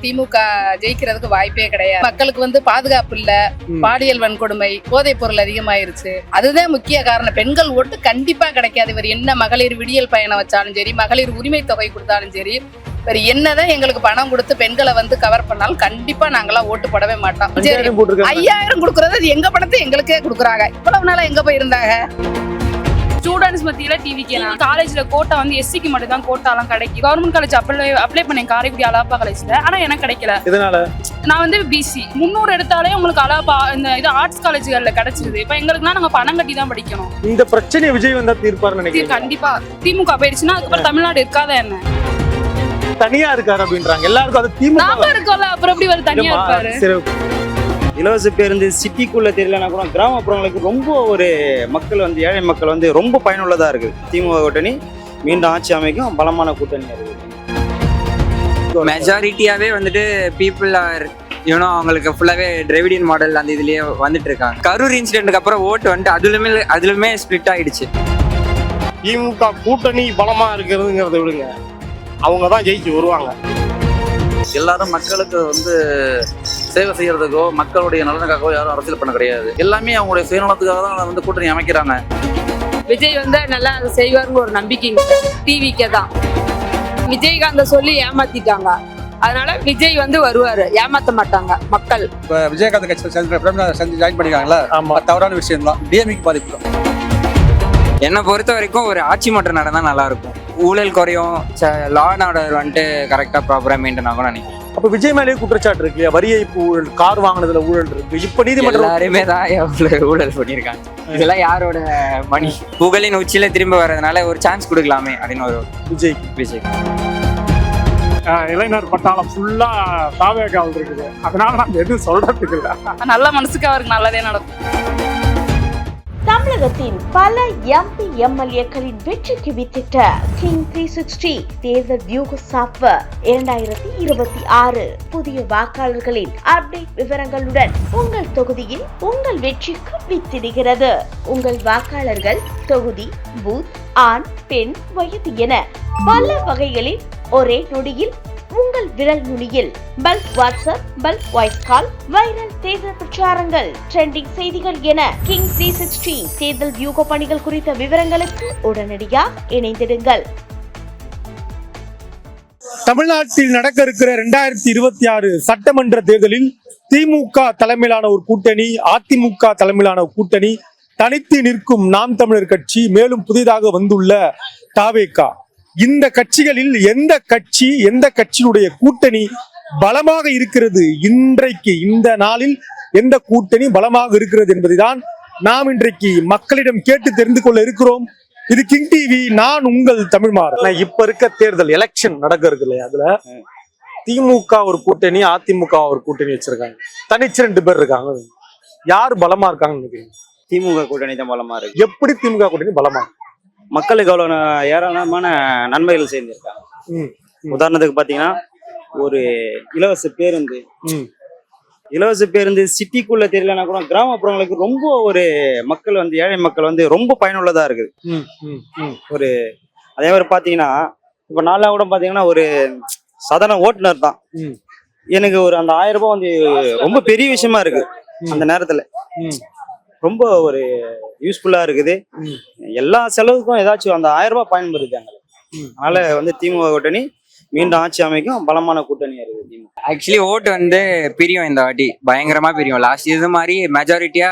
திமுக ஜெயிக்கிறதுக்கு வாய்ப்பே கிடையாது. மக்களுக்கு பாதுகாப்பு இல்ல, பாலியல் வன்கொடுமை, போதைப் பொருள் அதிகமாயிருச்சு. அதுதான் முக்கிய காரணம். பெண்கள் ஓட்டு கண்டிப்பா கிடைக்காது. இவர் என்ன மகளிர் விடியல் பயணம் வச்சாலும் சரி, மகளிர் உரிமை தொகை கொடுத்தாலும் சரி, இவர் என்னதான் எங்களுக்கு பணம் கொடுத்து பெண்களை கவர் பண்ணாலும் கண்டிப்பா நாங்களாம் ஓட்டு போடவே மாட்டோம். 5000 கொடுக்கறது அது எங்க பணத்தை எங்களுக்கே கொடுக்குறாங்க. இவ்வளவு நாளா எங்க போயிருந்தாங்க? ஸ்டூடெண்ட்ஸ் மத்தியில டிவிக்கு காலேஜ்ல கோட்டா எஸ்சிக்கு மட்டும் தான் கோட்டாலாம் கிடைக்கும். கவர்மெண்ட் காலேஜ் அப்ளை பண்ணேன் காரைக்குடி அழகப்பா காலேஜ்ல. ஆனா எனக்கு கிடைக்கல. இதனால நான் பிசி 300 எடுத்தாலே உங்களுக்கு அழகப்பா இந்த இது ஆர்ட்ஸ் காலேஜ்கள்ல கிடைச்சிருது. இப்ப எங்களுக்குனா நாங்க பணம் கட்டி தான் படிக்கணும். இந்த பிரச்சனை விஜய் வந்தா தீர்ப்பாருன்னு நினைக்கிறேன். கண்டிப்பா திமுக போயிடுச்சுன்னா அதுக்கப்புறம் தமிழ்நாடு இருக்காத என்ன தனியா இருக்காரு அப்படின்றாங்க எல்லாருக்கும். அது திமுக நாம இருக்கோம்ல, அப்புறம் எப்படி ஒரு தனியா இருப்பாரு? இலவச பேருந்து சிட்டிக்குள்ள தெரியலனா கூட கிராமப்புறங்களுக்கு ரொம்ப ஒரு மக்கள் ஏழை மக்கள் ரொம்ப பயனுள்ளதா இருக்கு. திமுக கூட்டணி மீண்டும் ஆட்சி அமைக்கும் பலமான கூட்டணி இருக்கு. மெஜாரிட்டியாவே பீப்புள் ஆர் அவங்களுக்கு ஃபுல்லாவே டிரைவிடியன் மாடல் அந்த இதுலயே வந்துட்டு இருக்காங்க. கரூர் இன்சிடென்ட்க்கு அப்புறம் ஓட்டு அதுலயுமே ஸ்பிளிட் ஆயிடுச்சு. திமுக கூட்டணி பலமா இருக்கிறதுங்கிறத விடுங்க, அவங்க தான் ஜெயிச்சு வருவாங்க. எல்லாரும் மக்களுக்கு சேவை செய்யறதுக்கோ மக்களுடைய நலனுக்காகவோ யாரும் அரசியல் பண்ண கிடையாது. எல்லாமே அவங்களுடைய சுயநலத்துக்காக தான் கூட்டணி அமைக்கிறாங்க. விஜய் நல்லா செய்வாருன்னு ஒரு நம்பிக்கை டிவிக்கே தான். விஜயகாந்த சொல்லி ஏமாத்திட்டாங்க. அதனால விஜய் வருவாரு, ஏமாத்த மாட்டாங்க மக்கள். இப்ப விஜயகாந்த் கட்சி ஜாயின் பண்ணிருக்காங்களா? தவறான விஷயம் தான். டிஎம்கே பாதிப்பு. என்னை பொறுத்த வரைக்கும் ஒரு ஆட்சி மாற்றம் நடந்தா நல்லா இருக்கும். ஊழல் குறையும், லா அண்ட் ஆர்டர் கரெக்டா ப்ராப்பரா மெயின்டைன் ஆகும் நினைக்கிறேன். அப்ப விஜய் மேலேயே குற்றச்சாட்டு இருக்கு இல்லையா? வரி ஏய்ப்பு ஊழல், கார் வாங்கினதுல ஊழல் இருக்கு. இப்ப நீதிமன்றம் எல்லாருமே தான் ஊழல் பண்ணியிருக்காங்க. இதெல்லாம் யாரோட மணி? புகழின் உச்சியில திரும்ப வர்றதுனால ஒரு சான்ஸ் கொடுக்கலாமே அப்படின்னு ஒரு விஜய் இளைஞர் பட்டாளம் ஃபுல்லா தாவேகால் இருக்குது. அதனால நான் எதுவும் சொல்றதுக்கு இல்லை. நல்ல மனசுக்கு அவருக்கு நல்லதே நடக்கும். தமிழகத்தின் பல எம்பி எம்எல்ஏக்களின் வெற்றிக்கு வித்திட்ட கிங் 360 தேர்தல் வியூக சாப்ட்வேர் 2026 புதிய வாக்காளர்களின் அப்டேட் விவரங்களுடன் உங்கள் தொகுதியில் உங்கள் வெற்றிக்கு வித்திடுகிறது. உங்கள் வாக்காளர்கள் தொகுதி, பூத், ஆண், பெண், வயது என பல வகைகளில் ஒரே நொடியில் உங்கள் விரல் நுனியில் bulk WhatsApp, bulk voice call, viral தேர்தல் பிரச்சாரங்கள், ட்ரெண்டிங் செய்திகள் என கிங் 360 தேர்தல் வியூக பணிகள் குறித்த விவரங்களுக்கு உடனடியாக இணைந்திடுங்கள். தமிழ்நாட்டில் நடக்க இருக்கிற 2026 சட்டமன்ற தேர்தலில் திமுக தலைமையிலான ஒரு கூட்டணி, அதிமுக தலைமையிலான ஒரு கூட்டணி, தனித்து நிற்கும் நாம் தமிழர் கட்சி, மேலும் புதிதாக வந்துள்ள தாவேகா. இந்த கட்சிகளில் எந்த கட்சியினுடைய கூட்டணி பலமாக இருக்கிறது, இன்றைக்கு இந்த நாளில் எந்த கூட்டணி பலமாக இருக்கிறது என்பதுதான் நாம் இன்றைக்கு மக்களிடம் கேட்டு தெரிந்து கொள்ள இருக்கிறோம். இது கிங் டிவி, நான் உங்கள் தமிழ்மாறன். இப்ப இருக்க தேர்தல் எலெக்ஷன் நடக்க இருக்கு இல்லையா? அதுல திமுக ஒரு கூட்டணி, அதிமுக ஒரு கூட்டணி வச்சிருக்காங்க. தனிச்சு 2 பேர் இருக்காங்க. யாரு பலமா இருக்காங்கன்னு நினைக்கிறீங்க? திமுக கூட்டணி தான் பலமா இருக்கு. எப்படி திமுக கூட்டணி பலமா? மக்களுக்கு அவ்வளவு ஏராளமான நன்மைகள் சேர்ந்திருக்காங்க. உதாரணத்துக்கு பாத்தீங்கன்னா, ஒரு இலவச பேருந்து சிட்டிக்குள்ள தெரியலனா கூட கிராமப்புறங்களுக்கு ரொம்ப ஒரு மக்கள் ஏழை மக்கள் ரொம்ப பயனுள்ளதா இருக்குது. ஒரு அதே மாதிரி பாத்தீங்கன்னா, இப்ப நான்லாம் கூட பாத்தீங்கன்னா ஒரு சாதாரண ஓட்டுநர் தான். எனக்கு ஒரு அந்த 1000 ரூபாய் ரொம்ப பெரிய விஷயமா இருக்கு. அந்த நேரத்துல ரொம்ப ஒரு யூஸ்ஃபுல்லா இருக்குது. எல்லா செலவுக்கும் ஏதாச்சும் அந்த 1000 ரூபாய் பயன்படுது. அதனால திமுக கூட்டணி மீண்டும் ஆட்சி அமைக்கும் பலமான கூட்டணியா இருக்கு. திமுக ஆக்சுவலி ஓட்டு பிரியும். இந்த வாட்டி பயங்கரமா பிரியும். லாஸ்ட் இது மாதிரி மெஜாரிட்டியா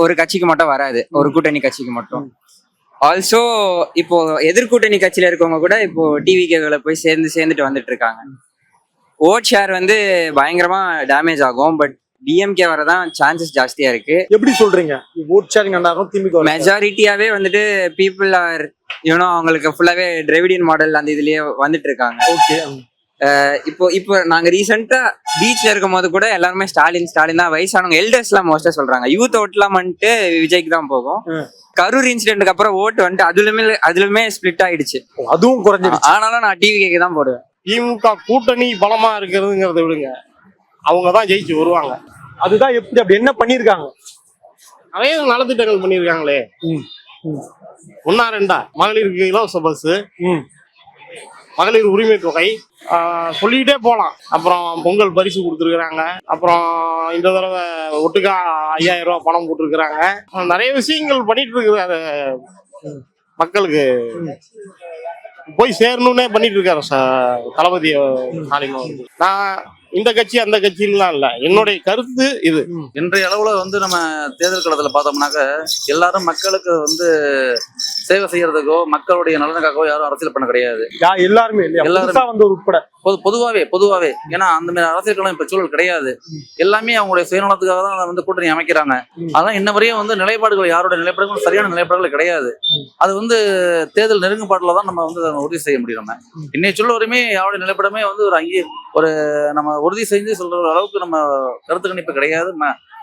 ஒரு கட்சிக்கு மட்டும் வராது, ஒரு கூட்டணி கட்சிக்கு மட்டும். ஆல்சோ இப்போ எதிர்கூட்டணி கட்சியில இருக்கவங்க கூட இப்போ டிவிகேகளை போய் சேர்ந்துட்டு வந்துட்டு இருக்காங்க. ஓட் ஷேர் பயங்கரமா டேமேஜ் ஆகும். பட் டிஎம்கே வரதான் சான்சஸ் ஜாஸ்தியா இருக்கு. எப்படி சொல்றீங்க? ஓட் ஷேரிங் திமுக மெஜாரிட்டியாவே பீப்புள் ஆர் அவங்களுக்கு ஃபுல்லாவே டிரைவிடியன் மாடல் அந்த இதுலயே வந்துட்டு இருக்காங்க. ஓகே. இப்போ நாங்க ரீசெண்டா பீச்ல இருக்கும் போது கூட எல்லாருமே ஸ்டாலின் தான். வயசானவங்க எல்டர்ஸ் எல்லாம் மோஸ்டா சொல்றாங்க. யூத் ஓட்லாம் விஜய்க்கு தான் போகும். கரூர் இன்சிடென்ட்க்கு அப்புறம் ஓட்டு அதுலயுமே ஸ்பிளிட் ஆயிடுச்சு. அதுவும் குறைஞ்சிடுச்சு. ஆனாலும் நான் டிவிகேக்கு தான் போடுவேன். திமுக கூட்டணி பலமா இருக்கிறதுங்கிறத விடுங்க, அவங்க தான் ஜெயிச்சு வருவாங்க. அதுதான் எப்படி? அப்படி என்ன பண்ணிருக்காங்க? நிறைய நலத்திட்டங்கள் பண்ணிருக்காங்களே. 1 2 மகளிருக்கு இலவச பஸ், மகளிர் உரிமை தொகை சொல்லிக்கிட்டே போகலாம். அப்புறம் பொங்கல் பரிசு கொடுத்துருக்குறாங்க. அப்புறம் இந்த தடவை ஒட்டுக்கா 5000 ரூபா பணம் போட்டிருக்கிறாங்க. நிறைய விஷயங்கள் பண்ணிட்டு இருக்கிறாரு. மக்களுக்கு போய் சேரணும்னே பண்ணிட்டு இருக்காரு தளபதி ஸ்டாலின் அவர்கள். நான் இந்த கட்சி அந்த கட்சின்லாம் இல்லை, என்னுடைய கருத்து இது. இன்றைய அளவுல வந்து நம்ம தேர்தல் களத்துல பார்த்தோம்னாக்க எல்லாரும் மக்களுக்கு வந்து சேவை செய்யறதுக்கோ மக்களுடைய நலனுக்காகவோ யாரும் அரசியல் பண்ண கிடையாது. எல்லாருமே இல்லையா? எல்லாருமே. வந்து உட்பட பொதுவாவே ஏன்னா அந்த மாதிரி அரசியல் களம் இப்ப சூழல் கிடையாது. எல்லாமே அவங்களுடைய சுயநலத்துக்காக தான் அதை வந்து கூட்டணி அமைக்கிறாங்க. அதெல்லாம் இன்ன வரையும் வந்து நிலைப்பாடுகள் யாரோட நிலைப்பாடுகளும் சரியான நிலைப்பாடுகள் கிடையாது. அது வந்து தேர்தல் நெருங்குபாட்டில் தான் நம்ம வந்து அதை உறுதி செய்ய முடியும். நம்ம இன்னைய சொல்ல வரையுமே யாரோட நிலைப்பாடுமே வந்து ஒரு நம்ம உறுதி செஞ்சு சொல்ற அளவுக்கு நம்ம கருத்து கணிப்பு கிடையாது.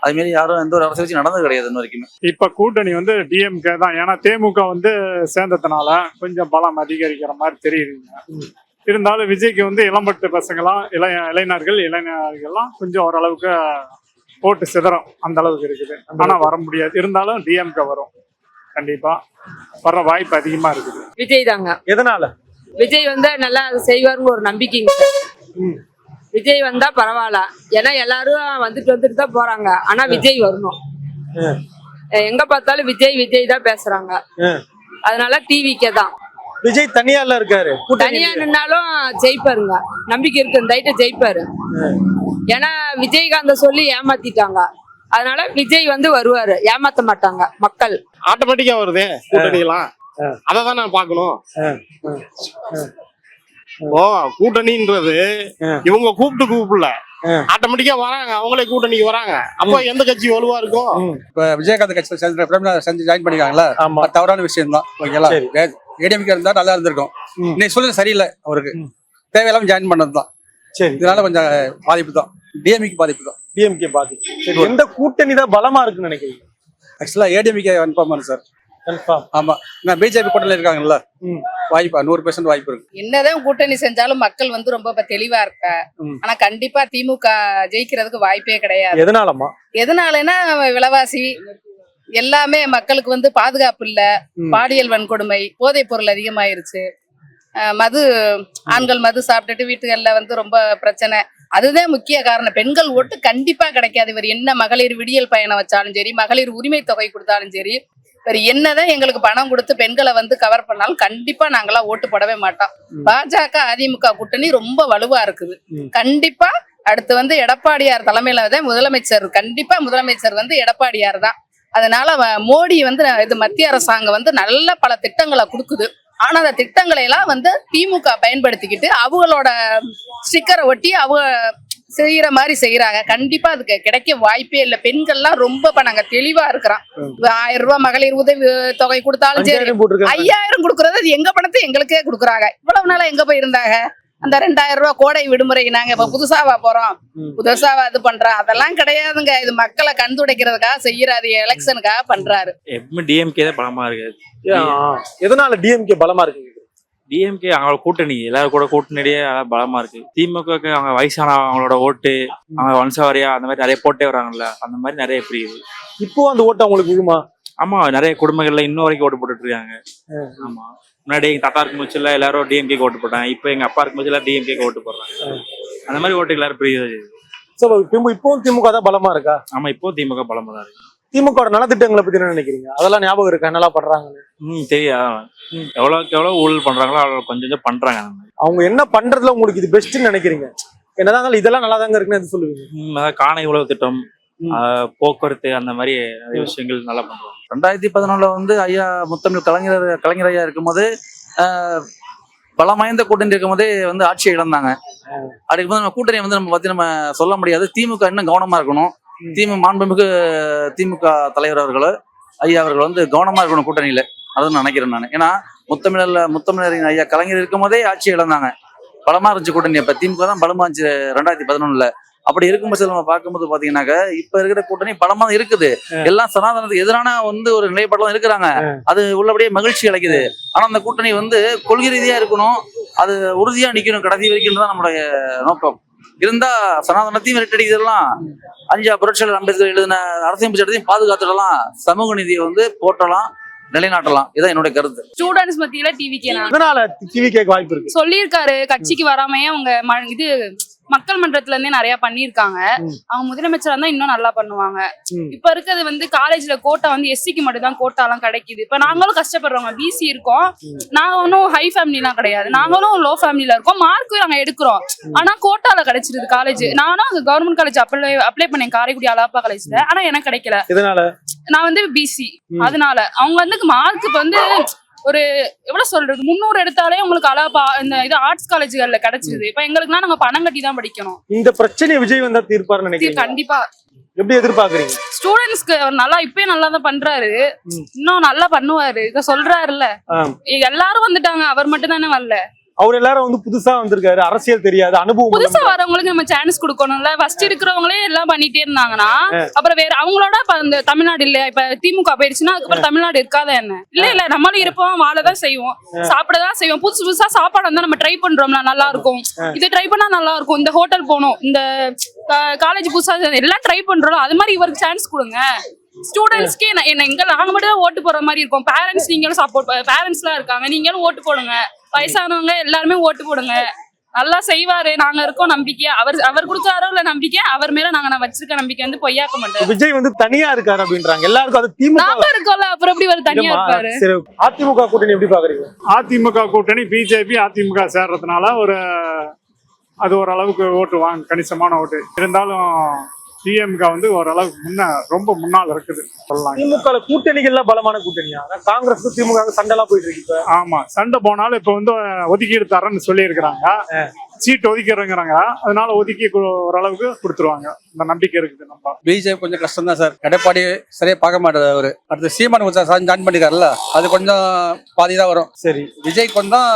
அது மாதிரி யாரும் எந்த ஒரு அரசியல் நடந்தது கிடையாது இன்ன வரைக்குமே. இப்ப கூட்டணி வந்து டிஎம்கே தான். ஏன்னா தேமுக வந்து சேர்ந்ததுனால கொஞ்சம் பலம் அதிகரிக்கிற மாதிரி தெரியுதுங்க. இருந்தாலும் விஜய்க்கு வந்து இளம்பட்டு பசங்களாம் இளைஞர்கள்லாம் கொஞ்சம் ஓரளவுக்கு ஓட்டு சிதறம் அந்த அளவுக்கு இருக்குது. ஆனா வர முடியாது. இருந்தாலும் டிஎம்கே வரும், கண்டிப்பா வர வாய்ப்பு அதிகமா இருக்குது. விஜய் தாங்க. எதனால? விஜய் வந்து நல்லா செய்வாருன்னு ஒரு நம்பிக்கைங்க. விஜய் வந்தா பரவாயில்ல. ஏன்னா எல்லாரும் வந்துட்டு தான் போறாங்க. ஆனா விஜய் வரணும். எங்க பார்த்தாலும் விஜய் தான் பேசுறாங்க. அதனால டிவிக்கே தான். விஜய் தனியால இருக்காரு, தனியா நின்னாலும் ஜெயிப்பாருங்க. நம்பிக்கை இருக்கு, இந்த ஐட்ட ஜெயிப்பாரு. ஏன்னா விஜயகாந்த சொல்லி ஏமாத்திட்டாங்க. அதனால விஜய் வந்து வருவாரு, ஏமாத்த மாட்டாங்க மக்கள். ஆட்டோமேட்டிக்கா வருதே கூட்டணிலாம், அதை தான் நான் பார்க்கணும். ஓ கூட்டணின்றது இவங்க கூப்பிடல, ஆட்டோமேட்டிக்கா வராங்க, அவங்களே கூட்டணிக்கு வராங்க. அப்போ எந்த கட்சி வலுவா இருக்கும்? இப்ப விஜயகாந்த் கட்சியில செஞ்சு ஜாயின் பண்ணிக்காங்களா, தவறான விஷயம் தான். ஓகேங்களா? ஏடிஎம்கே இருந்தா நல்லா இருந்திருக்கும். இன்னைக்கு சூழ்நிலை சரியில்லை, அவருக்கு தேவையில்லாம ஜாயின் பண்ணதுதான். சரி, இதனால கொஞ்சம் பாதிப்பு தான். டிஎம்கே பாதிப்பு தான். டிஎம்கே பாதிப்பு. சரி, எந்த கூட்டணி தான் பலமா இருக்குன்னு நினைக்கிறீங்க? ஆக்சுவலா ஏடிஎம்கே கன்ஃபார்ம் சார். கன்ஃபார்ம். ஆமா, நான் பிஜேபி கூட்டணியில இருக்காங்கல்ல, வாய்ப்பு 100% வாய்ப்பு இருக்கு. என்னதான் கூட்டணி செஞ்சாலும் மக்கள் வந்து ரொம்ப தெளிவா இருக்க. ஆனா கண்டிப்பா திமுக ஜெயிக்கிறதுக்கு வாய்ப்பே கிடையாது. எதனாலமா? எதனாலன்னா விலைவாசி எல்லாமே மக்களுக்கு வந்து பாதுகாப்பு இல்ல, பாலியல் வன்கொடுமை, போதைப் பொருள் அதிகமாயிருச்சு, மது ஆண்கள் மது சாப்பிட்டுட்டு வீட்டுகள்ல வந்து ரொம்ப பிரச்சனை. அதுதான் முக்கிய காரணம். பெண்கள் ஓட்டு கண்டிப்பா கிடைக்காது. இவர் என்ன மகளிர் விடியல் பயணம் வச்சாலும் சரி, மகளிர் உரிமை தொகை கொடுத்தாலும் சரி, இவர் என்னதான் எங்களுக்கு பணம் கொடுத்து பெண்களை வந்து கவர் பண்ணாலும் கண்டிப்பா நாங்களாம் ஓட்டு போடவே மாட்டோம். பாஜக அதிமுக கூட்டணி ரொம்ப வலுவா இருக்குது. கண்டிப்பா அடுத்து வந்து எடப்பாடியார் தலைமையில தான் முதலமைச்சர். கண்டிப்பா முதலமைச்சர் வந்து எடப்பாடியார் தான். அதனால மோடி வந்து இது மத்திய அரசாங்கம் வந்து நல்ல பல திட்டங்களை கொடுக்குது. ஆனா அந்த திட்டங்களை எல்லாம் வந்து திமுக பயன்படுத்திக்கிட்டு அவங்களோட ஸ்டிக்கரை ஒட்டி அவங்க செய்யற மாதிரி செய்யறாங்க. கண்டிப்பா அதுக்கு கிடைக்க வாய்ப்பே இல்லை. பெண்கள்லாம் ரொம்ப நாங்க தெளிவா இருக்கிறோம். 1000 ரூபாய் மகளிர் உதவி தொகை கொடுத்தாலும் சரி, 5000 கொடுக்கறது அது எங்க பணத்தை எங்களுக்கே கொடுக்குறாங்க. இவ்வளவு நாளா எங்க போய் இருந்தாங்க? அந்த 2000 ரூபாய் கோடை விடுமுறை நாங்க இப்ப புதுசாவா போறோம், புதுசாவா இது பண்றோம்? அதெல்லாம் கிடையாதுங்க. இது மக்களை கண் துடைக்கிறதுக்காக செய்யறாரு, எலெக்ஷனுக்காக பண்றாரு. டிஎம்கே தான் பலமா இருக்கு. எதனால டிஎம்கே பலமா இருக்கு? டிஎம்கே அவங்களோட கூட்டணி எல்லாரும் கூட கூட்டணியே பலமா இருக்கு. திமுக அவங்க வயசான அவங்களோட ஓட்டு, அவங்க வம்சாவரியா அந்த மாதிரி நிறைய போட்டே வராங்கல்ல, அந்த மாதிரி நிறைய பிரியுது. இப்போ அந்த ஓட்டு அவங்களுக்கு இருக்குமா? ஆமா, நிறைய குடும்பங்கள்ல இன்னும் வரைக்கும் ஓட்டு போட்டுட்டு இருக்காங்க. ஆமா, முன்னாடி எங்க தாத்தா இருக்கும் போச்சுல எல்லாரும் டிஎம்கே ஓட்டு போட்டாங்க. இப்போ எங்க அப்பா இருக்கும் போச்சுல டிஎம்கே ஓட்டு போடுறாங்க. அந்த மாதிரி ஓட்டு எல்லாரும் பிரியுது. இப்போ திமுக தான் பலமா இருக்கா? ஆமா, இப்போ திமுக பலமா தான் இருக்கு. திமுக நலத்திட்டங்களை பத்தி என்ன நினைக்கிறீங்க? அதெல்லாம் ஞாபகம் இருக்கா? நல்லா பண்றாங்க? தெரியா, எவ்வளவுக்கு எவ்வளவு ஊழல் பண்றாங்களோ அவ்வளவு கொஞ்சம் பண்றாங்க. அவங்க என்ன பண்றதுல உங்களுக்கு இது பெஸ்ட்னு நினைக்கிறீங்க? என்னதான் இதெல்லாம் நல்லா தாங்க இருக்குன்னு சொல்லுவீங்க? காண உழவு திட்டம், போக்குவரத்து, அந்த மாதிரி நிறைய விஷயங்கள் நல்லா பண்றாங்க. 2011 வந்து ஐயா முத்தமிழ் கலைஞர் ஐயா இருக்கும்போது பலம் வாய்ந்த கூட்டணி இருக்கும் போதே வந்து ஆட்சியை இழந்தாங்க. அதுக்கு போது நம்ம கூட்டணியை வந்து நம்ம பத்தி நம்ம சொல்ல முடியாது. திமுக இன்னும் கவனமா இருக்கணும். மாண்புமிகு திமுக தலைவர் அவர்கள் ஐயா அவர்கள் வந்து கவனமா இருக்கணும் கூட்டணியில. அதுன்னு நினைக்கிறேன் நான். ஏன்னா முத்தமிழரின் ஐயா கலைஞர் இருக்கும் போதே ஆட்சி இழந்தாங்க. பலமா இருந்துச்சு கூட்டணி. இப்ப திமுக தான் பலமா இருந்துச்சு 2011. அப்படி இருக்கும் பட்சத்தில் நம்ம பார்க்கும்போது பாத்தீங்கன்னாக்க இப்ப இருக்கிற கூட்டணி பலமா இருக்குது. எல்லாம் சனாதனத்துக்கு எதிரான வந்து ஒரு நிலைப்பாடுலாம் இருக்கிறாங்க. அது உள்ளபடியே மகிழ்ச்சி அளிக்குது. ஆனா அந்த கூட்டணி வந்து கொள்கை ரீதியா இருக்கணும், அது உறுதியா நிக்கணும் கடைசி வரைக்கும் தான் நம்மளுடைய நோக்கம். இருந்தா சனாதனத்தையும் விரட்டடிக்கிறதுலாம், புரட்சியாளர் அம்பேத்கர் எழுதின அரசியல் சட்டத்தையும் பாதுகாத்துடலாம், சமூக நீதியை வந்து போட்டலாம், நிலைநாட்டலாம். இதான் என்னுடைய கருத்து. ஸ்டூடெண்ட்ஸ் மத்தியில டிவிக்கே நான் இதனால டிவி கேட்க வாய்ப்பு இருக்கு. சொல்லியிருக்காரு கட்சிக்கு வராமையே அவங்க இது மக்கள் மன்றத்துல இருந்தே நிறைய பண்ணிருக்காங்க. அவங்க முதலமைச்சரா இருந்தா இன்னும் நல்லா பண்ணுவாங்க. இப்ப இருக்கிறது வந்து காலேஜ்ல கோட்டா வந்து எஸ்சிக்கு மட்டும் தான் கோட்டா எல்லாம் கிடைக்குது. இப்ப நாங்களும் கஷ்டப்படுறவங்க பிசி இருக்கோம். நாங்க ஒன்னும் ஹை ஃபேமிலி எல்லாம் கிடையாது. நாங்களும் லோ ஃபேமிலில இருக்கோம். மார்க்கும் நாங்க எடுக்கிறோம். ஆனா கோட்டால கிடைச்சிருது காலேஜ். நானும் அங்க கவர்மெண்ட் காலேஜ் அப்ளை பண்ணேன் காரைக்குடி அழகப்பா காலேஜ்ல. ஆனா எனக்கு கிடைக்கல. இதனால நான் வந்து பிசி. அதனால அவங்க வந்து மார்க் இப்ப வந்து ஒரு எவ்வளவு சொல்றது 300 எடுத்தாலே உங்களுக்கு அழகா இந்த இது ஆர்ட்ஸ் காலேஜ்கள்ல கிடைச்சிருது. இப்ப எங்களுக்குலாம் நாங்க பணம் கட்டி தான் படிக்கணும். இந்த பிரச்சனையை விஜய் வந்தா தீர்ப்பாருன்னு நினைக்கிறீங்க? கண்டிப்பா. எப்படி எதிர்பார்க்கறீங்க? ஸ்டூடெண்ட்ஸ்க்கு அவர் நல்லா இப்பயே நல்லா தான் பண்றாரு. இன்னும் நல்லா பண்ணுவாரு. இத சொல்றாருல்ல. எல்லாரும் வந்துட்டாங்க, அவர் மட்டும் தானே வரல. அவர் எல்லாரும் வந்து புதுசா வந்திருக்காரு, அரசியல் தெரியாது, அனுபவம். புதுசா வரவங்களுக்கு நம்ம சான்ஸ் கொடுக்கணும்ல. ஃபர்ஸ்ட் இருக்கிறவங்களே எல்லாம் பண்ணிட்டே இருந்தாங்கன்னா அப்புறம் வேற அவங்களோட இந்த தமிழ்நாடு இல்லையா? இப்ப திமுக போயிடுச்சுன்னா அதுக்கப்புறம் தமிழ்நாடு இருக்காத என்ன? இல்ல நம்மளும் இருப்போம், வாழதான் செய்வோம், சாப்பிடதான் செய்வோம். புதுசு புதுசா சாப்பாடு வந்து நம்ம ட்ரை பண்றோம்ல, நல்லா இருக்கும். இதை ட்ரை பண்ணா நல்லா இருக்கும். இந்த ஹோட்டல் போகணும், இந்த காலேஜ் புதுசா எல்லாம் ட்ரை பண்றோம். அது மாதிரி இவருக்கு சான்ஸ் கொடுங்க. ஸ்டூடெண்ட்ஸ்க்கே எங்க நாங்க மட்டும் தான் ஓட்டு போற மாதிரி இருக்கும். பேரண்ட்ஸ் நீங்களும் சப்போர்ட், பேரண்ட்ஸ் எல்லாம் இருக்காங்க, நீங்களும் ஓட்டு போடுங்க. வயசானவங்க எல்லாருமே ஓட்டு போடுங்க. நல்லா செய்வாரு, நாங்க இருக்கோம் நம்பிக்கை. அவர் கொடுக்காரோ இல்ல நம்பிக்கை, அவர் மேல நாங்க வச்சிருக்க நம்பிக்கை வந்து பொய்யாக்க மாட்டோம். விஜய் வந்து தனியா இருக்காரு அப்படின்றாங்க எல்லாருக்கும். அது திமுக நாம இருக்கோம்ல, அப்புறம் எப்படி அவர் தனியா இருப்பாரு? சரி, அதிமுக கூட்டணி எப்படி பாக்குறீங்க? அதிமுக கூட்டணி பிஜேபி அதிமுக சேர்றதுனால அது ஓரளவுக்கு ஓட்டு கணிசமான ஓட்டு இருந்தாலும் டிஎம்க வந்து ஓரளவுக்கு ரொம்ப முன்னால் இருக்குது சொல்லலாம். திமுக கூட்டணிகள்லாம் பலமான கூட்டணியா? காங்கிரஸ் திமுக சண்டை எல்லாம் போயிட்டு இருக்கு. ஆமா, சண்டை போனாலும் இப்ப வந்து ஒதுக்கீடு தரேன்னு சொல்லி இருக்கிறாங்க. சீட் ஒதுக்கிறேங்கிறாங்க. அதனால ஒதுக்கி ஓரளவுக்கு கொடுத்துருவாங்க. இந்த நம்பிக்கை இருக்குது. நம்ம பிஜேபி கொஞ்சம் கஷ்டம் தான் சார். எடப்பாடி சரியா பார்க்க மாட்டாரு. அவரு அடுத்து சீமான் ஜாயின் பண்ணிக்காருல்ல, அது கொஞ்சம் பாதி தான் வரும். சரி, விஜய் கொஞ்சம்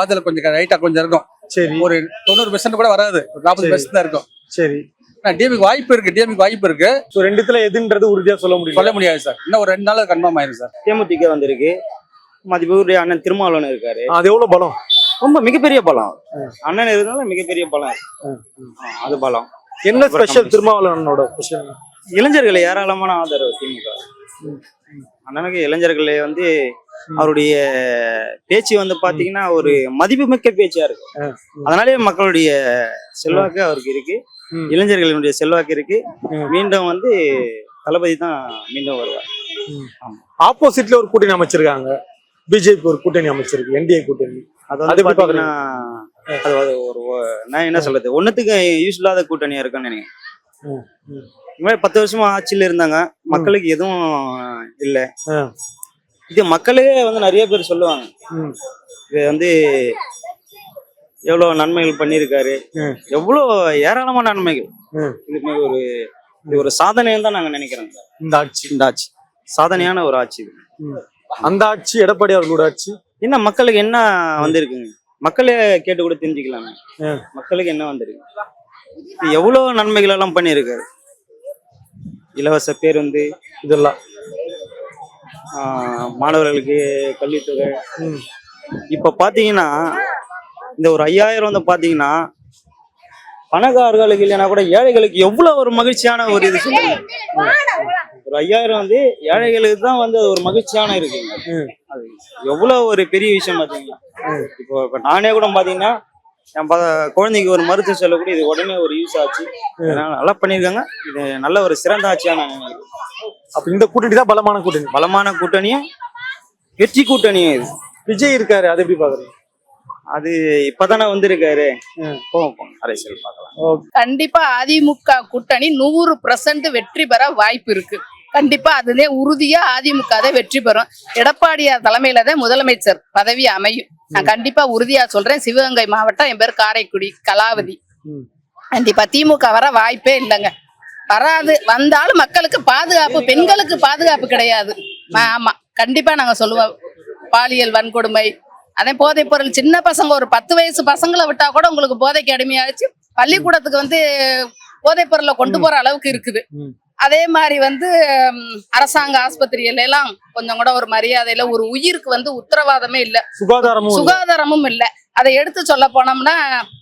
ஆதல் கொஞ்சம் ரைட்டா கொஞ்சம் இருக்கும். சரி, ஒரு 90% கூட வராது, 40% தான் இருக்கும். சரி, டிஎம்க்கு வாய்ப்பு இருக்கு. டிஎம்க்கு வாய்ப்பு இருக்கு. ரெண்டுத்துல எதுன்றது உறுதியா சொல்ல முடியாது சார். இன்னும் ஒரு 2 நாள் கன்ஃபார்ம் ஆயிரும் சார். தேமுதிக வந்திருக்கு. மதிப்புரிய அண்ணன் திருமாவளவன் இருக்காரு. அது எவ்வளவு பலம்? ரொம்ப மிகப்பெரிய பலம். அண்ணன் இருந்தாலும் மிகப்பெரிய பலம். அது பலம். என்ன ஸ்பெஷல் திருமாவளவனோட ஸ்பெஷல்? இளைஞர்கள் ஏராளமான ஆதரவு திமுக அண்ணனுக்கு. இளைஞர்களே வந்து அவருடைய பேச்சு வந்து பாத்தீங்கன்னா ஒரு மதிப்புமிக்க பேச்சா இருக்கு. அதனாலே மக்களுடைய செல்வாக்கு அவருக்கு இருக்கு, இளைஞர்களுடைய செல்வாக்கு இருக்கு. மீண்டும் வந்து தளபதி தான் மீண்டும் வருவார். ஆப்போசிட்ல ஒரு கூட்டணி அமைச்சிருக்காங்க, பிஜேபி ஒரு கூட்டணி அமைச்சிருக்கு, என்டிஏ கூட்டணி. அது பாத்தீங்கன்னா அது ஒரு நான் என்ன சொல்றது, ஒன்னுத்துக்கு யூஸ் இல்லாத கூட்டணியா இருக்குன்னு நினைக்கிறேன். இந்த மாதிரி 10 வருஷமா ஆட்சியில இருந்தாங்க, மக்களுக்கு எதுவும் இல்ல. இது மக்களே வந்து நிறைய பேர் சொல்லுவாங்க, இது வந்து எவ்வளவு நன்மைகள் பண்ணியிருக்காரு, எவ்வளவு ஏராளமான நன்மைகள். இது ஒரு சாதனைன்னு தான் நாங்க நினைக்கிறோம். இந்த ஆட்சி சாதனையான ஒரு ஆட்சி. அந்த ஆட்சி எடப்பாடி அவர்களோட ஆட்சி என்ன மக்களுக்கு என்ன வந்திருக்குங்க? மக்களே கேட்டு கூட தெரிஞ்சுக்கலாங்க. மக்களுக்கு என்ன வந்திருக்கு, எவ்வளவு நன்மைகள் எல்லாம் பண்ணியிருக்காரு. இலவச பேருந்து, இதெல்லாம் மாணவர்களுக்கு கல்வித்தொகை. இப்ப பாத்தீங்கன்னா இந்த ஒரு 5000 வந்து பாத்தீங்கன்னா பணக்காரர்களுக்கு இல்லைன்னா கூட ஏழைகளுக்கு எவ்வளவு ஒரு மகிழ்ச்சியான ஒரு இது சொல்லுங்க. ஒரு 5000 வந்து ஏழைகளுக்கு தான் வந்து அது ஒரு மகிழ்ச்சியான இருக்குங்க. அது எவ்வளவு ஒரு பெரிய விஷயம் பாத்தீங்கன்னா. இப்போ நானே கூட பாத்தீங்கன்னா என் குழந்தைக்கு ஒரு மருத்துவ செலவு கூட இது உடனே ஒரு யூஸ் ஆச்சு. நல்லா பண்ணியிருக்காங்க. இது நல்ல ஒரு சிறந்த ஆட்சியா நான் நினைக்கிறேன். அப்ப இந்த கூட்டணி தான் பலமான கூட்டணியும் வெற்றி கூட்டணியும். இது விஜய் இருக்காரு, அது எப்படி பாக்குறீங்க? அது இப்பதானே வந்திருக்காரு, அரசியல் பார்க்கலாம். கண்டிப்பா அதிமுக கூட்டணி 100% வெற்றி பெற வாய்ப்பு இருக்கு. கண்டிப்பா அதுவே உறுதியா அதிமுக தான் வெற்றி பெறும். எடப்பாடியார் தலைமையில தான் முதலமைச்சர் பதவி அமையும். நான் கண்டிப்பா உறுதியா சொல்றேன். சிவகங்கை மாவட்டம், என் பேர் காரைக்குடி, கலாவதி. கண்டிப்பா திமுக வர வாய்ப்பே இல்லைங்க. வராது. வந்தாலும் மக்களுக்கு பாதுகாப்பு, பெண்களுக்கு பாதுகாப்பு கிடையாது. ஆமா, கண்டிப்பா நாங்க சொல்லுவோம். பாலியல் வன்கொடுமை, அதே போதைப் பொருள். சின்ன பசங்க ஒரு 10 வயசு பசங்களை விட்டா கூட உங்களுக்கு போதைக்கு அடிமையாச்சு. பள்ளிக்கூடத்துக்கு வந்து போதைப் பொருளை கொண்டு போற அளவுக்கு இருக்குது. அதே மாதிரி வந்து அரசாங்க ஆஸ்பத்திரியில எல்லாம் கொஞ்சம் கூட ஒரு மரியாதையில, ஒரு உயிருக்கு வந்து உத்தரவாதமே இல்ல, சுகாதாரமும் இல்ல. அதை எடுத்து சொல்ல போனோம்னா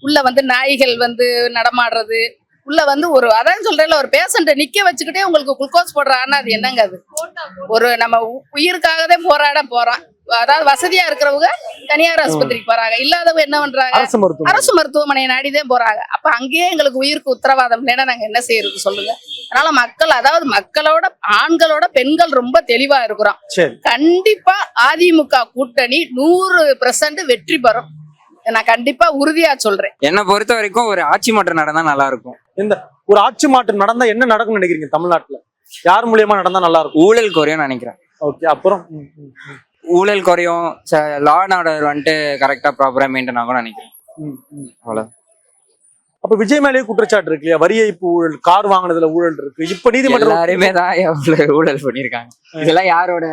உள்ள வந்து நாய்கள் வந்து நடமாடுறது, உள்ள வந்து ஒரு அதான் சொல்றேன்ல, ஒரு பேஷண்ட்டை நிக்க வச்சுக்கிட்டே உங்களுக்கு குளுக்கோஸ் போடுறாங்கன்னா அது என்னங்க அது? ஒரு நம்ம உயிருக்காக தான் போறோம். அதாவது வசதியா இருக்கிறவங்க தனியார் ஆஸ்பத்திரிக்கு போறாங்க, இல்லாதவங்க என்ன பண்றாங்க? அரசு மருத்துவமனையை நாடிதான் போறாங்க. அப்ப அங்கேயே எங்களுக்கு உயிருக்கு உத்தரவாதம் இல்லைன்னா நாங்க என்ன செய்யறது சொல்லுங்க? அதனால மக்களோட ஆண்களோட பெண்கள் ரொம்ப தெளிவா இருக்கிறோம். கண்டிப்பா அதிமுக கூட்டணி 100% வெற்றி பெறும். நான் கண்டிப்பா உறுதியா சொல்றேன். என்னை பொறுத்த வரைக்கும் ஒரு ஆட்சி மாற்றம் நடந்தா நல்லா இருக்கும். இந்த ஒரு ஆட்சி மாற்றம் நடந்தா என்ன நடக்கும்னு நினைக்கிறீங்க தமிழ்நாட்டுல? யார் மூலியமா நடந்தா நல்லா இருக்கும்? ஊழல் குறையும் நினைக்கிறேன். ஓகே, அப்புறம் ஊழல் குறையும், லா அண்ட் ஆர்டர் வந்துட்டு கரெக்டா ப்ராப்பரா மெயின்டைன் ஆகும்னு நினைக்கிறேன். அவ்வளவு. அப்ப விஜய் மேலேயே குற்றச்சாட்டு இருக்கு இல்லையா? வரி ஏய்ப்பு ஊழல், கார் வாங்கினதுல ஊழல் இருக்கு. இப்ப நீதிமன்றம் எல்லாருமே தான் எவ்வளவு ஊழல் பண்ணிருக்காங்க. இதெல்லாம் யாரோட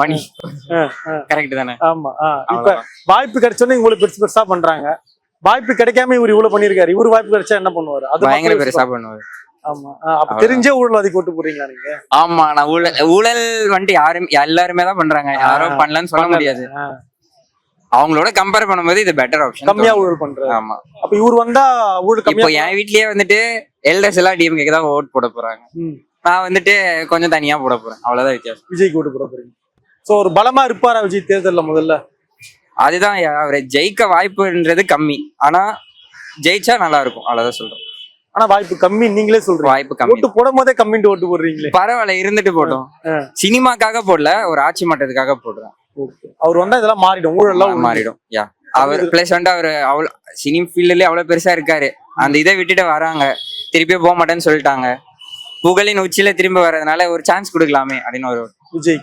மணி? கரெக்ட் தானே? ஆமா. இப்ப வாய்ப்பு கிடைச்சோன்னே இவ்வளவு பெருசு பெருசா பண்றாங்க. வாய்ப்பு கிடைக்காம இவர் இவ்வளவு பண்ணிருக்காரு. இவரு வாய்ப்பு கிடைச்சா என்ன பண்ணுவாரு? அது பயங்கர பெருசா பண்ணுவாரு. ஆமா. அப்ப தெரிஞ்சே ஊழல்வாதி போட்டு போறீங்களா நீங்க? ஆமா, நான் ஊழல் வந்துட்டு எல்லாருமே தான் பண்றாங்க. யாரும் பண்ணலன்னு சொல்ல முடியாது. அவங்களோட கம்பேர் பண்ணும்போது இது பெட்டர் ஆப்ஷன். கம்மியா ஊழல் பண்றாங்க. ஆமா. அப்ப இவர் வந்தா ஊழல் கம்மியா. இப்போ என் வீட்லயே வந்துட்டு எல்டர்ஸ் எல்லாம் டிஎம்கேக்கு தான் ஓட் போட போறாங்க. நான் வந்துட்டு கொஞ்சம் தனியா போட போறேன். அவ்வளவுதான் வித்தியாசம். விஜய்க்கு ஓட்டு போட போறீங்க. சோ ஒரு பலமா இருப்பாரா விஜய் தேர்தல்ல? முதல்ல அதுதான், அவரை ஜெயிக்க வாய்ப்புன்றது கம்மி. ஆனா ஜெயிச்சா நல்லா இருக்கும். அவ்வளவுதான் சொல்றேன். ஆனா வாய்ப்பு கம்மி நீங்களே சொல்றீங்க. வாய்ப்பு கம்மி. ஓட்டு போடும் போதே கம்மிட்டு ஓட்டு போடுறீங்களே. பரவாயில்ல, இருந்துட்டு போட்டோம். சினிமாக்காக போடல, ஒரு ஆட்சி மாற்றத்துக்காக போடுறேன். அவர் வந்தா இதெல்லாம் மாறிடும், ஊழல்லாம் மாறிடும். அவர் பிளஸ் வந்து அவர் அவ்வளவு சினிமா ஃபீல்ட்லயே அவ்வளவு பெருசா இருக்காரு. அந்த இதை விட்டுட்டு வராங்க, திருப்பியே போக மாட்டேன்னு சொல்லிட்டாங்க. புகழின் உச்சியில திரும்ப வர்றதுனால ஒரு சான்ஸ் கொடுக்கலாமே அப்படின்னு ஒரு விஜய்.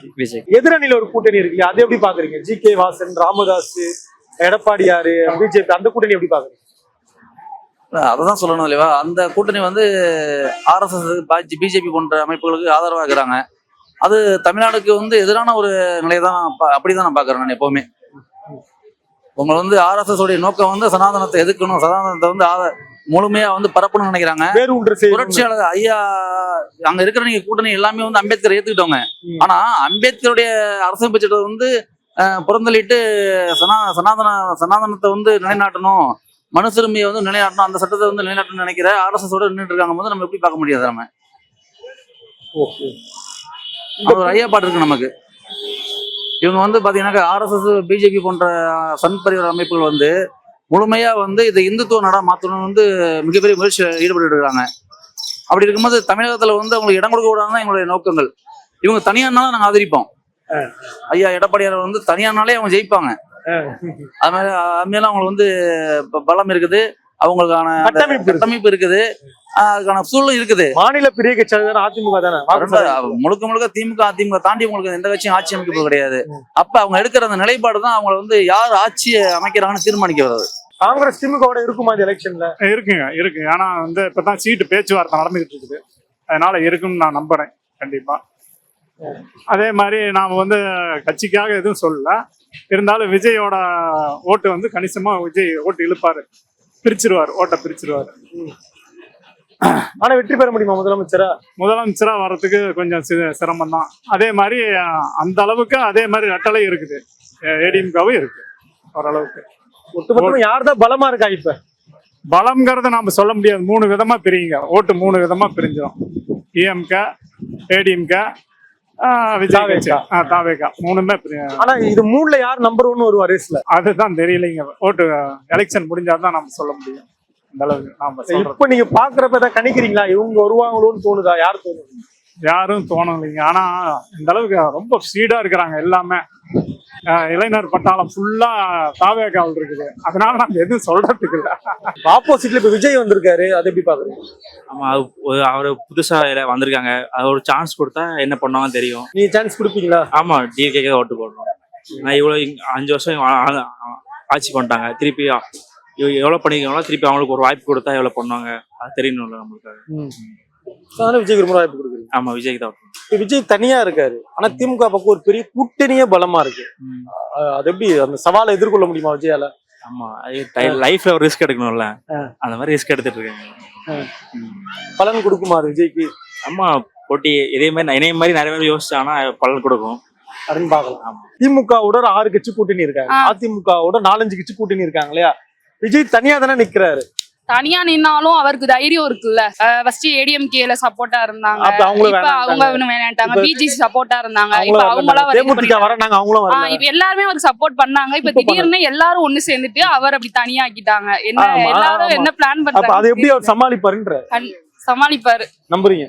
எதிரணியில ஒரு கூட்டணி இருக்கு, அதை எப்படி பாக்குறீங்க? ஜி.கே. வாசன், ராமதாஸ், எடப்பாடியாரு, பிஜேபி, அந்த கூட்டணி எப்படி பாக்குறீங்க? அததான் சொல்லணும் இல்லையா? அந்த கூட்டணி வந்து RSS, பிஜேபி போன்ற அமைப்புகளுக்கு ஆதரவாக இருக்கிறாங்க. அது தமிழ்நாடுக்கு வந்து எதிரான ஒரு நிலையை தான் அப்படிதான் நான் பாக்குறேன். நான் எப்பவுமே உங்களை வந்து RSS உடைய நோக்கம் வந்து சனாதனத்தை எதிர்க்கணும், சனாதனத்தை வந்து முழுமையா வந்து பரப்பணும்னு நினைக்கிறாங்க. புரட்சியாளர் ஐயா அங்க இருக்கிற நீங்க கூட்டணி எல்லாமே வந்து அம்பேத்கர் ஏத்துக்கிட்டவங்க. ஆனா அம்பேத்கருடைய அரசியல் சட்டத்தை வந்து புறந்தள்ளிட்டு சனாதனத்தை வந்து நிலைநாட்டணும், மனுசுரிமையை வந்து நிலைநாட்டணும், அந்த சட்டத்தை வந்து நிலைநாட்டணும்னு நினைக்கிற RSS ஓட நின்றுட்டு இருக்காங்க போது நம்ம எப்படி பார்க்க முடியாது? நம்ம ஒரு ஐயப்பாடு இருக்கு நமக்கு. இவங்க வந்து பாத்தீங்கன்னா RSS, பிஜேபி போன்ற சன் பரிவார அமைப்புகள் வந்து முழுமையா வந்து இதை இந்துத்துவ நாடா மாற்றணும் வந்து மிகப்பெரிய முயற்சியில் ஈடுபட்டு இருக்காங்க. அப்படி இருக்கும்போது தமிழகத்துல வந்து அவங்களுக்கு இடம் கொடுக்க விடாதான் எங்களுடைய நோக்கங்கள். இவங்க தனியானாலும் நாங்க ஆதரிப்போம். ஐயா எடப்பாடியார் வந்து தனியானாலே அவங்க ஜெயிப்பாங்க. அது மாதிரி அவங்களுக்கு வந்து பலம் இருக்குது, அவங்களுக்கான கட்டமைப்பு இருக்குது, அதுக்கான சூழலும் இருக்குது. மாநில பெரிய கட்சி அதிமுக தானே, முழுக்க திமுக அதிமுக தாண்டி உங்களுக்கு எந்த கட்சியும் ஆட்சி அமைப்பு கிடையாது. அப்ப அவங்க எடுக்கிற அந்த நிலைப்பாடு தான் அவங்களை வந்து யார் ஆட்சியை அமைக்கிறாங்கன்னு தீர்மானிக்க வருது. காங்கிரஸ் திமுக இருக்குமா இந்த எலெக்ஷன்ல? இருக்கு. ஆனா வந்து இப்பதான் சீட்டு பேச்சுவார்த்தை நடந்துகிட்டு இருக்குது. அதனால இருக்குன்னு நான் நம்புறேன் கண்டிப்பா. அதே மாதிரி நாம வந்து கட்சிக்காக எதுவும் சொல்லல, இருந்தாலும் விஜயோட ஓட்டு வந்து கணிசமா விஜய் ஓட்டு இழுப்பாரு, ஓட்டை பிரிச்சிருவாரு. ஆனா வெற்றி பெற முடியுமா முதலமைச்சரா வர்றதுக்கு கொஞ்சம் சிரமம் தான். அதே மாதிரி அந்த அளவுக்கு அதே மாதிரி ரெட்டலை இருக்குது, ஏடிஎம்காவும் இருக்கு ஓரளவுக்கு. ஒட்டுமொத்தமா யார்தான் பலமா இருக்கா? இப்ப பலம்ங்கிறத நாம சொல்ல முடியாது. 3 விதமா பிரியுங்க, ஓட்டு 3 விதமா பிரிஞ்சிடும். டிஎம்கே, ஏடிஎம்கே, விஜய், தாவேகா, 3மே. ஆனா இது 3ல யார் நம்பர் 1 வருவா ரேஸ்ல? அதுதான் தெரியலைங்க. ஓட்டு எலெக்ஷன் முடிஞ்சாதான் நம்ம சொல்ல முடியும். அந்த அளவுக்கு நாம இப்ப நீங்க பாக்குறப்ப கணிக்கிறீங்களா இவங்க வருவாங்களோன்னு தோணுதா? யார் தோணுது? யாரும் தோணலைங்க. ஆனா இந்த அளவுக்கு ரொம்ப ஸ்பீடா இருக்கிறாங்க எல்லாமே. இளைஞர் பட்டாளம் ஃபுல்லா தாவேகாவில் இருக்குது. அதனால நம்ம எதுவும் சொல்றதுக்கு இல்ல. ஆப்போசிட்ல இப்ப விஜய் வந்திருக்காரு, அதை எப்படி பாக்குறீங்க? ஆமா, அவரு புதுசா வந்திருக்காங்க, அது ஒரு சான்ஸ் கொடுத்தா என்ன பண்ணுவாங்கன்னு தெரியும். நீங்க சான்ஸ் கொடுப்பீங்களா? ஆமா, டிஎம்கே ஓட்டு போடுறோம். நான் இவ்வளவு 5 வருஷம் ஆட்சி பண்ணிட்டாங்க, திருப்பி எவ்வளவு பண்ணிருக்காங்களோ திருப்பி அவங்களுக்கு ஒரு வாய்ப்பு கொடுத்தா எவ்வளவு பண்ணுவாங்க அது தெரியணும்ல நம்மளுக்காக. விஜய்க்கு ரொம்ப வாய்ப்பு கொடுக்குறீங்க? ஆமா, விஜய்க்கு தான். விஜய் தனியா இருக்காரு, ஆனா திமுக பக்கம் ஒரு பெரிய கூட்டணியே பலமா இருக்கு. அது எப்படி அந்த சவாலை எதிர்கொள்ள முடியுமா விஜயால? ஆமா, லைஃப்ல ஒரு ரிஸ்க் எடுக்கணும்ல, அந்த மாதிரி ரிஸ்க் எடுத்துட்டு இருக்காங்க. பலன் கொடுக்குமா விஜய்க்கு? ஆமா, போட்டி இதே மாதிரி நிறைய பேர் யோசிச்சாங்கன்னா பலன் கொடுக்கும் அப்படின்னு பாக்கலாம். திமுகவோட 6 கட்சி கூட்டணி இருக்காங்க, அதிமுகவோட 4-5 கட்சி கூட்டணி இருக்காங்க இல்லையா? விஜய் தனியா தானே நிக்கிறாரு. தனியா நின்னாலும் அவருக்கு தைரியம் இருக்குல்ல. ஃபர்ஸ்ட் ஏடிஎம்கேல சப்போர்ட்டா இருந்தாங்க, அப்ப அவங்களும் இப்ப அவங்க வேணாட்டாங்க. பிஜிசி சப்போர்ட்டா இருந்தாங்க, இப்ப அவங்களாம் தேமுதிக வராங்க, அவங்களும் வரல. இப்ப எல்லாருமே அவருக்கு சப்போர்ட் பண்ணாங்க. இப்ப திடீர்னு எல்லாரும் ஒண்ணு சேர்ந்துட்டு அவர் அப்படி தனியா ஆக்கிட்டாங்க. என்ன ஆமா, எல்லாரும் ஆமா. என்ன பிளான் அப்ப அதை பண்றாங்க எப்படி அவர் சமாளிப்பாருன்ற சமாளிப்பாரு. நம்புறீங்க?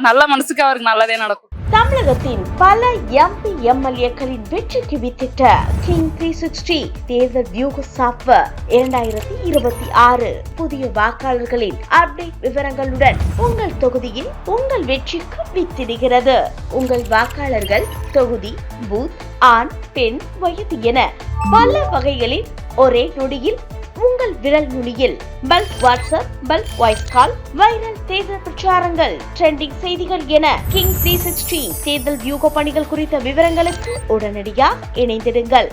நல்ல மனசுக்கு அவருக்கு நல்லதே நடக்கும். தமிழகத்தின் பல எம்பி எம்எல்ஏக்களின் வெற்றிக்கு வித்திட்ட கிங் 360 தேர்தல் வியூக சாப்ட்வேர் 2026 புதிய வாக்காளர்களின் அப்டேட் விவரங்களுடன் உங்கள் தொகுதியில் உங்கள் வெற்றிக்கு வித்திடுகிறது. உங்கள் வாக்காளர்கள் தொகுதி, பூத், ஆண், பெண், வயது என பல வகைகளில் ஒரே நொடியில் உங்கள் விரல் நுனியில் bulk WhatsApp, bulk voice call, viral தேர்தல் பிரச்சாரங்கள், ட்ரெண்டிங் செய்திகள் என கிங் 360 தேர்தல் வியூக பணிகள் குறித்த விவரங்களுக்கு உடனடியாக இணைந்திடுங்கள்.